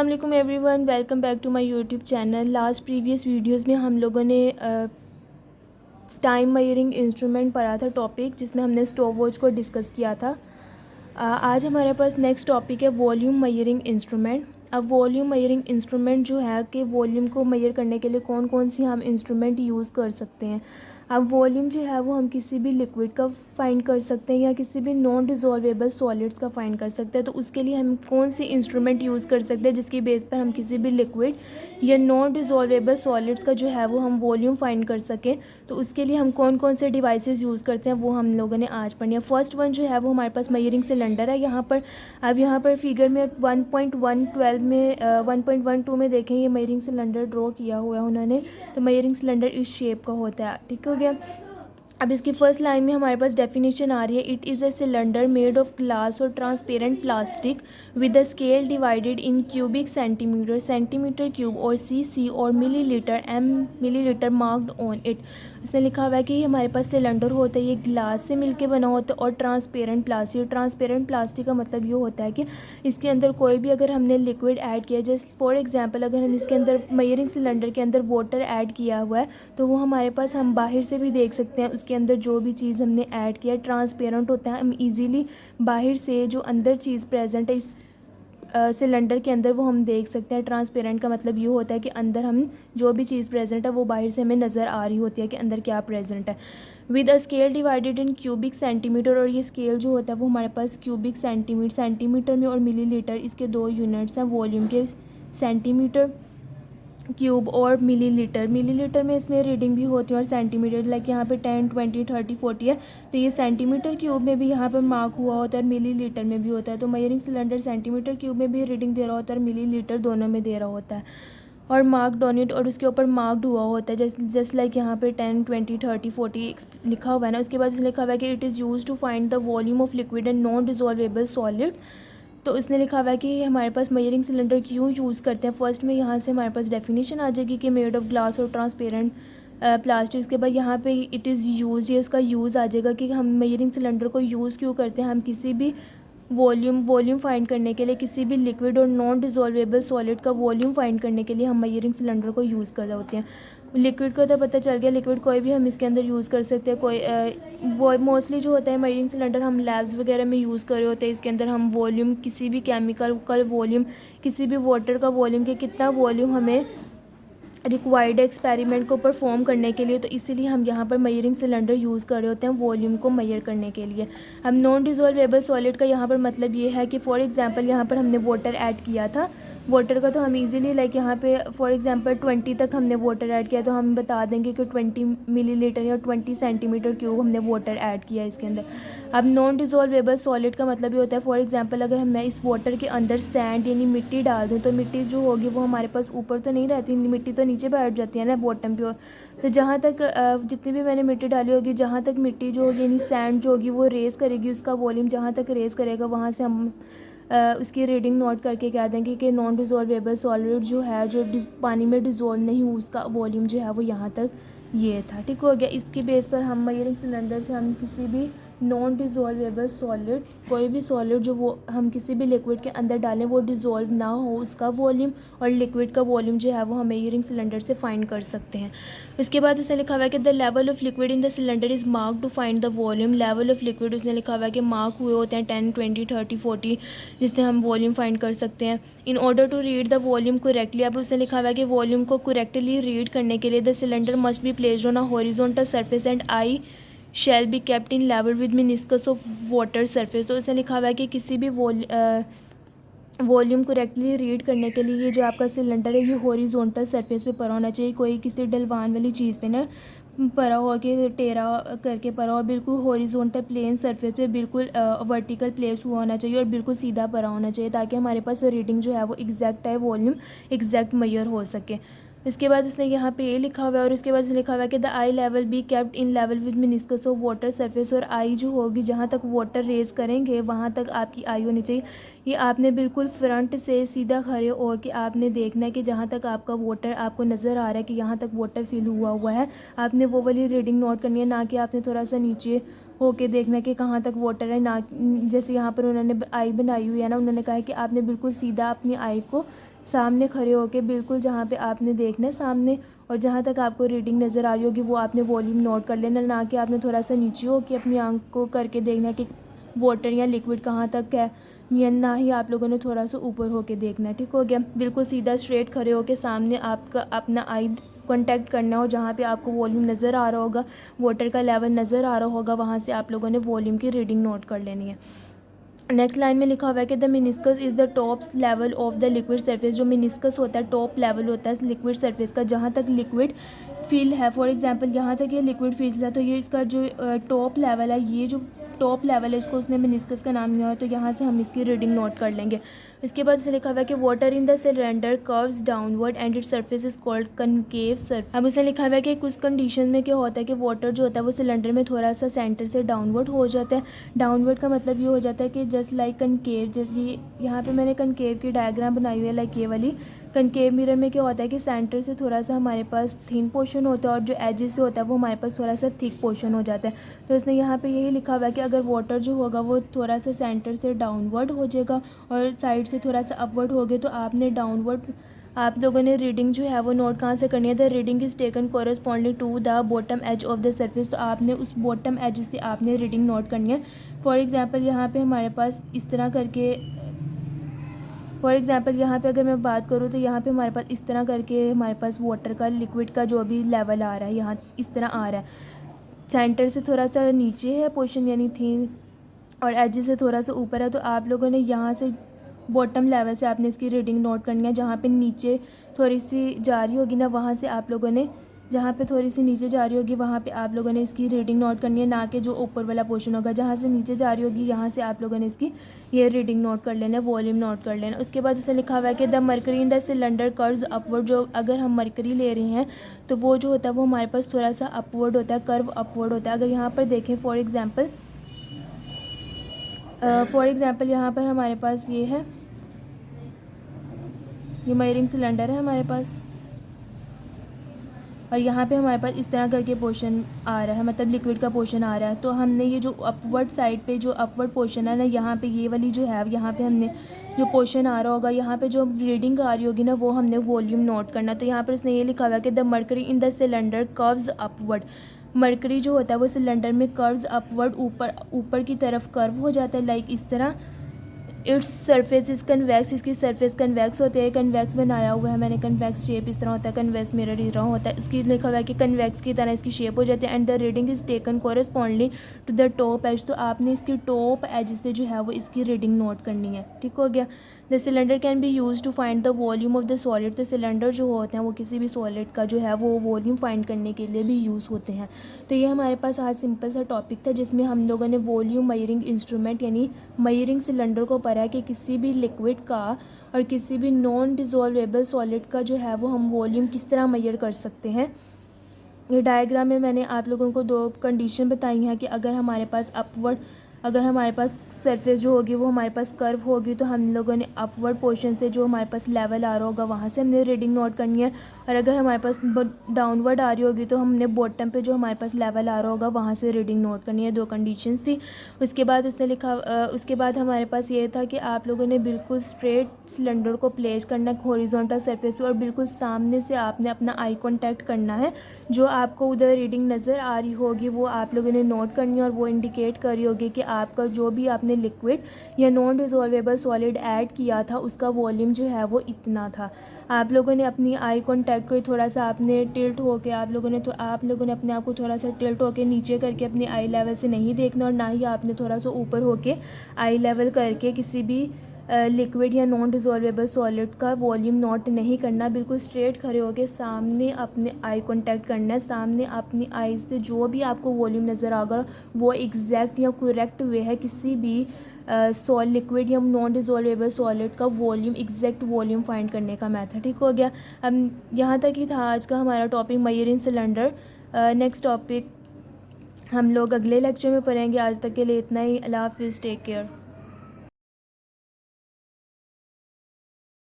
अस्सलाम वालेकुम everyone, welcome back to my YouTube channel. Last previous videos में हम लोगों ने टाइम मेजरिंग इंस्ट्रूमेंट पढ़ा था टॉपिक, जिसमें हमने स्टॉप वॉच को डिस्कस किया था। आज हमारे पास नेक्स्ट टॉपिक है वॉल्यूम मेजरिंग इंस्ट्रूमेंट। अब वॉल्यूम मेजरिंग इंस्ट्रूमेंट जो है कि वॉल्यूम को मेजर करने के लिए कौन कौन सी हम इंस्ट्रूमेंट यूज़ कर सकते हैं। अब वॉल्यूम जो है वो हम किसी भी लिक्विड का फाइंड कर सकते हैं या किसी भी नॉन डिज़ोल्वेबल सॉलिड्स का फाइंड कर सकते हैं। तो उसके लिए हम कौन सी इंस्ट्रूमेंट यूज़ कर सकते हैं जिसकी बेस पर हम किसी भी लिक्विड या नॉन डिज़ोल्वेबल सॉलिड्स का जो है वो हम वॉल्यूम फाइंड कर सकें। तो उसके लिए हम कौन कौन से डिवाइसेस यूज़ करते हैं वो हम लोगों ने आज पढ़ी है। फर्स्ट वन जो है वो हमारे पास मेजरिंग सिलेंडर है। यहाँ पर फिगर में 1.112 में 1.12 में देखें, ये मेजरिंग सिलेंडर ड्रॉ किया हुआ है उन्होंने। तो मेजरिंग सिलेंडर इस शेप का होता है, ठीक हो गया। अब इसकी फर्स्ट लाइन में हमारे पास डेफिनेशन आ रही है, it is a cylinder made of glass और transparent plastic with a scale divided in cubic centimetre, centimetre cube और सी और millilitre m millilitre marked on it. इसने लिखा हुआ है कि हमारे पास सिलेंडर होता है, ये ग्लास से मिलके बना होता है और ट्रांसपेरेंट प्लास्टिक का मतलब ये होता है कि इसके अंदर कोई भी अगर हमने लिक्विड ऐड किया, जैसे फॉर एग्जांपल अगर हम इसके अंदर मेजरिंग सिलेंडर के अंदर वाटर ऐड किया हुआ है तो वो हमारे पास हम बाहर से भी देख सकते हैं। उसके अंदर जो भी चीज़ हमने ऐड किया ट्रांसपेरेंट होता है, हम इजीली बाहर से जो अंदर चीज़ प्रेजेंट है इस सिलेंडर के अंदर वो हम देख सकते हैं। ट्रांसपेरेंट का मतलब ये होता है कि अंदर हम जो भी चीज़ प्रेजेंट है वो बाहर से हमें नज़र आ रही होती है कि अंदर क्या प्रेजेंट है। With a scale divided in cubic centimetre, और ये स्केल जो होता है वो हमारे पास क्यूबिक सेंटीमीटर में और मिलीलीटर, इसके दो यूनिट्स हैं वॉल्यूम के, सेंटीमीटर क्यूब और मिलीलीटर में इसमें रीडिंग भी होती है और सेंटीमीटर, लाइक यहाँ पे 10, 20, 30, 40 है तो ये सेंटीमीटर क्यूब में भी यहाँ पर मार्क हुआ होता है और मिलीलीटर में भी होता है। तो मेजरिंग सिलेंडर सेंटीमीटर क्यूब में भी रीडिंग दे रहा होता है और मिलीलीटर दोनों में दे रहा होता है और मार्क्ड ऑन इट, और उसके ऊपर मार्क्ड हुआ होता है जस्ट लाइक यहाँ पे 10, 20, 30, 40 लिखा हुआ है ना। उसके बाद लिखा हुआ है कि it is use to find the volume of liquid and non dissolvable solid. तो इसने लिखा हुआ है कि हमारे पास मेजरिंग सिलेंडर क्यों यूज़ करते हैं। फर्स्ट में यहाँ से हमारे पास डेफिनेशन आ जाएगी कि मेड ऑफ ग्लास और ट्रांसपेरेंट प्लास्टिक। उसके बाद यहाँ पे इट इज़ यूज, ये उसका यूज़ आ जाएगा कि हम मेजरिंग सिलेंडर को यूज़ क्यों करते हैं। हम किसी भी वॉल्यूम फाइंड करने के लिए, किसी भी लिक्विड और नॉन डिजोल्वेबल सॉलिड का वॉल्यूम फाइंड करने के लिए हम मेजरिंग सिलेंडर को यूज़ कर रहे होते हैं। लिक्विड का तो पता चल गया, लिक्विड कोई भी हम इसके अंदर यूज़ कर सकते हैं। वो मोस्टली जो होता है मेजरिंग सिलेंडर हम लैब्स वगैरह में यूज़ कर रहे होते हैं। इसके अंदर हम वॉल्यूम, किसी भी केमिकल का वॉल्यूम, किसी भी वाटर का वॉल्यूम, के कितना वॉल्यूम हमें रिक्वायर्ड है एक्सपेरिमेंट को परफॉर्म करने के लिए, तो इसीलिए हम यहाँ पर मेजरिंग सिलेंडर यूज़ कर रहे होते हैं वॉल्यूम को मेजर करने के लिए। हम नॉन डिजोल्वेबल सॉलिड का यहाँ पर मतलब ये है कि फॉर एग्जांपल यहाँ पर हमने वाटर ऐड किया था, वाटर का तो हम इजीली लाइक यहाँ पे फॉर एग्जांपल 20 तक हमने वाटर ऐड किया तो हम बता देंगे कि 20 मिलीलीटर या 20 सेंटीमीटर क्यूब हमने वाटर ऐड किया इसके अंदर। अब नॉन डिजोल्वेबल सॉलिड का मतलब ये होता है, फॉर एग्जांपल अगर मैं इस वाटर के अंदर सैंड यानी मिट्टी डाल दूँ तो मिट्टी जो होगी वो हमारे पास ऊपर तो नहीं रहती, मिट्टी तो नीचे बैठ जाती है ना बॉटम पे। तो जहाँ तक जितनी भी मैंने मिट्टी डाली होगी, जहाँ तक मिट्टी जो होगी यानी सैंड जो होगी वो रेज़ करेगी, उसका वॉल्यूम जहाँ तक रेज़ करेगा वहाँ से हम उसकी रीडिंग नोट करके कह देंगे कि नॉन डिजोल्वेबल सॉलिड जो है, जो पानी में डिज़ोल्व नहीं हुआ, उसका वॉल्यूम जो है वो यहाँ तक ये था। ठीक हो गया। इसके बेस पर हम मेजरिंग सिलेंडर से हम किसी भी नॉन डिज़ोल्वेबल सॉलिड, कोई भी सॉलिड जो वो हम किसी भी लिक्विड के अंदर डालें वो डिज़ोल्व ना हो, उसका वॉल्यूम और लिक्विड का वॉल्यूम जो है वो हम मेजरिंग सिलेंडर से फाइंड कर सकते हैं। इसके बाद उसने लिखा हुआ है कि the level of liquid in the cylinder is mark to find the volume. Level of liquid उसने लिखा हुआ है कि मार्क हुए होते हैं 10, 20, 30, 40, जिससे हम वॉल्यूम फाइंड कर सकते हैं। In order to read the volume correctly, अब उसने लिखा हुआ है कि वॉल्यूम को करेक्टली रीड करने के लिए the cylinder must be placed on a horizontal surface and I shall be kept in level with meniscus of water surface. तो उसने लिखा हुआ है कि किसी भी वॉल्यूम करेक्टली रीड करने के लिए ये जो आपका सिलेंडर है ये हॉरिजॉन्टल सरफेस पे पड़ा होना चाहिए, कोई किसी ढलवान वाली चीज़ पे ना पड़ा हो कि टेढ़ा करके पड़ा हो, बिल्कुल हॉरिजॉन्टल प्लेन सरफेस पे बिल्कुल वर्टिकल प्लेस हुआ होना चाहिए और बिल्कुल सीधा पड़ा होना चाहिए, ताकि हमारे पास रीडिंग जो है वो एग्जैक्ट है, वॉल्यूम एग्जैक्ट मेजर हो सके। इसके बाद उसने यहाँ पे ये लिखा हुआ है और उसके बाद उसने लिखा हुआ है कि the I level be kept in level with meniscus of water surface, और आई जो होगी जहाँ तक वाटर रेज करेंगे वहाँ तक आपकी आई होनी चाहिए। ये आपने बिल्कुल फ्रंट से सीधा खड़े हो कि आपने देखना है कि जहाँ तक आपका वाटर आपको नज़र आ रहा है कि यहाँ तक वाटर फिल हुआ है, आपने वो वाली रीडिंग नोट करनी है, ना कि आपने थोड़ा सा नीचे होके देखना है कि कहाँ तक वाटर है। ना जैसे यहाँ पर उन्होंने आई बनाई हुई है ना, उन्होंने कहा है कि आपने बिल्कुल सीधा अपनी आई को सामने खड़े होके बिल्कुल जहाँ पे आपने देखना है सामने, और जहाँ तक आपको रीडिंग नज़र आ रही होगी वो आपने वॉल्यूम नोट कर लेना, ना कि आपने थोड़ा सा नीचे हो के अपनी आंख को करके देखना कि वाटर या लिक्विड कहाँ तक है, या ना ही आप लोगों ने थोड़ा सा ऊपर होके देखना है। ठीक हो गया। बिल्कुल सीधा स्ट्रेट खड़े होके सामने आपका अपना आई कांटेक्ट करना हो, जहाँ पे आपको वॉल्यूम नज़र आ रहा होगा, वाटर का लेवल नज़र आ रहा होगा, वहाँ से आप लोगों ने वॉल्यूम की रीडिंग नोट कर लेनी है। नेक्स्ट लाइन में लिखा हुआ है कि the meniscus is the top level of the liquid surface. जो मिनिस्कस होता है टॉप लेवल होता है लिक्विड सरफेस का, जहाँ तक लिक्विड फील है। फॉर एग्जांपल यहाँ तक ये लिक्विड फील है, तो ये इसका जो टॉप लेवल है, ये जो टॉप लेवल है इसको उसने मिनिस्कस का नाम दिया है, तो यहाँ से हम इसकी रीडिंग नोट कर लेंगे। इसके बाद इसे लिखा हुआ है कि water in the cylinder curves downward and it surface is called concave surface. अब उसे लिखा हुआ है कि कुछ कंडीशन में क्या होता है कि वाटर जो होता है वो सिलेंडर में थोड़ा सा सेंटर से डाउनवर्ड हो जाता है। डाउनवर्ड का मतलब ये हो जाता है कि जस्ट लाइक कनकेव, जैसे यहाँ पे मैंने कनकेव की डायग्राम बनाई हुई है, लाइक ये वाली। कनकेव मिरर में क्या होता है कि सेंटर से थोड़ा सा हमारे पास थिन पोर्शन होता है और जो एजेस से होता है वो हमारे पास थोड़ा सा थिक पोर्शन हो जाता है। तो इसने यहाँ पे यही लिखा हुआ है कि अगर वाटर जो होगा वो थोड़ा सा सेंटर से डाउनवर्ड हो जाएगा और साइड से थोड़ा सा अपवर्ड हो गया, तो आपने डाउनवर्ड आप लोगों ने रीडिंग जो है वो नोट कहाँ से करनी है। The reading is taken corresponding to the bottom edge of the surface. तो आपने उस बॉटम एज से आपने रीडिंग नोट करनी है। फॉर एग्जांपल यहाँ पे हमारे पास इस तरह करके, फॉर एग्जांपल यहाँ पे अगर मैं बात करूँ तो यहाँ पे हमारे पास इस तरह करके हमारे पास वाटर का लिक्विड का जो भी लेवल आ रहा है यहाँ इस तरह आ रहा है। सेंटर से थोड़ा सा नीचे है पोर्शन यानी थी, और एज से थोड़ा सा ऊपर है। तो आप लोगों ने यहाँ से बॉटम लेवल से आपने इसकी रीडिंग नोट करनी है। जहाँ पे नीचे थोड़ी सी जा रही होगी ना, वहाँ से आप लोगों ने, जहाँ पे थोड़ी सी नीचे जा रही होगी वहाँ पे आप लोगों ने इसकी रीडिंग नोट करनी है, ना कि जो ऊपर वाला पोर्शन होगा। जहाँ से नीचे जा रही होगी यहाँ से आप लोगों ने इसकी ये रीडिंग नोट कर लेना है, वॉल्यूम नोट कर लेना। उसके बाद उसे लिखा हुआ है कि the mercury in the cylinder curves upward. जो अगर हम मरकरी ले रहे हैं तो वो जो होता है वो हमारे पास थोड़ा सा अपवर्ड होता है, कर्व अपवर्ड होता है। अगर यहाँ पर देखें फॉर एग्ज़ाम्पल यहाँ पर हमारे पास ये है, ये मयरिंग सिलेंडर है हमारे पास, और यहाँ पे हमारे पास इस तरह करके पोर्शन आ रहा है, मतलब लिक्विड का पोर्शन आ रहा है। तो हमने ये जो अपवर्ड साइड पे जो अपवर्ड पोर्शन है ना, यहाँ पे ये वाली जो है, यहाँ पे हमने जो पोर्शन आ रहा होगा, यहाँ पे जो रीडिंग आ रही होगी ना वो हमने वॉल्यूम नोट करना। तो यहाँ पर उसने ये लिखा हुआ है कि the mercury in the cylinder curves upward. Mercury जो होता है वो सिलेंडर में कर्व्स अपवर्ड, ऊपर की तरफ कर्व हो जाता है, लाइक इस तरह। Its surface is convex. इसकी सरफेस कन्वेक्स होते हैं, कन्वेक्स बनाया हुआ है मैंने, कन्वेक्स शेप इस तरह होता है, कन्वेक्स मिरर इस तरह होता है। इसकी लिखा हुआ है कि कन्वेक्स की तरह इसकी शेप हो जाती है। And the reading is taken corresponding to the top edge. तो आपने इसकी टॉप एज से जो है वो इसकी रीडिंग नोट करनी है। ठीक हो गया। The cylinder can be use to find the volume of the solid. तो सिलेंडर जो होते हैं वो किसी भी सॉलिड का जो है वो वॉल्यूम फाइंड करने के लिए भी यूज़ होते हैं। तो ये हमारे पास आज सिंपल सा टॉपिक था जिसमें हम लोगों ने वॉल्यूम मेजरिंग इंस्ट्रूमेंट यानी मेजरिंग सिलेंडर को पढ़ा है कि किसी भी लिक्विड का और किसी भी नॉन डिसॉल्वेबल सॉलिड का जो है वो हम वॉल्यूम किस तरह मेजर कर सकते हैं। ये डायग्राम में मैंने आप लोगों को दो कंडीशन बताई हैं कि अगर हमारे पास सरफेस जो होगी वो हमारे पास कर्व होगी, तो हम लोगों ने अपवर्ड पोर्शन से जो हमारे पास लेवल आ रहा होगा वहाँ से हमने रीडिंग नोट करनी है, और अगर हमारे पास डाउनवर्ड आ रही होगी तो हमने बॉटम पे जो हमारे पास लेवल आ रहा होगा वहाँ से रीडिंग नोट करनी है। दो कंडीशंस थी। उसके बाद उसके बाद हमारे पास ये था कि आप लोगों ने बिल्कुल स्ट्रेट सिलेंडर को प्लेस करना है हॉरिजॉन्टल सरफेस पे, और बिल्कुल सामने से आपने अपना आई कॉन्टैक्ट करना है। जो आपको उधर रीडिंग नज़र आ रही होगी वो आप लोगों ने नोट करनी है, और वो इंडिकेट कर रही होगी कि आपका जो भी आपने लिक्विड या नॉन डिसॉल्वेबल सॉलिड ऐड किया था उसका वॉल्यूम जो है वो इतना था। आप लोगों ने अपनी आई कॉन्टैक्ट को थोड़ा सा आपने टिल्ट होके आप लोगों ने अपने आप को थोड़ा सा टिल्ट होके नीचे करके अपनी आई लेवल से नहीं देखना, और ना ही आपने थोड़ा सा ऊपर होके आई लेवल करके किसी भी लिक्विड या नॉन डिसॉल्वेबल सॉलिड का वॉल्यूम नोट नहीं करना। बिल्कुल स्ट्रेट खड़े होकर सामने अपने आई कांटेक्ट करना है। सामने अपनी आई से जो भी आपको वॉल्यूम नज़र आएगा वो एग्जैक्ट या करेक्ट वे है किसी भी लिक्विड या नॉन डिसॉल्वेबल सॉलिड का वॉल्यूम, एग्जैक्ट वॉल्यूम फाइंड करने का मेथड। ठीक हो गया। अब यहाँ तक ही था आज का हमारा topic measuring cylinder. Next topic हम लोग अगले लेक्चर में पढ़ेंगे। आज तक के लिए इतना ही। अल्लाह हाफिज़, टेक केयर।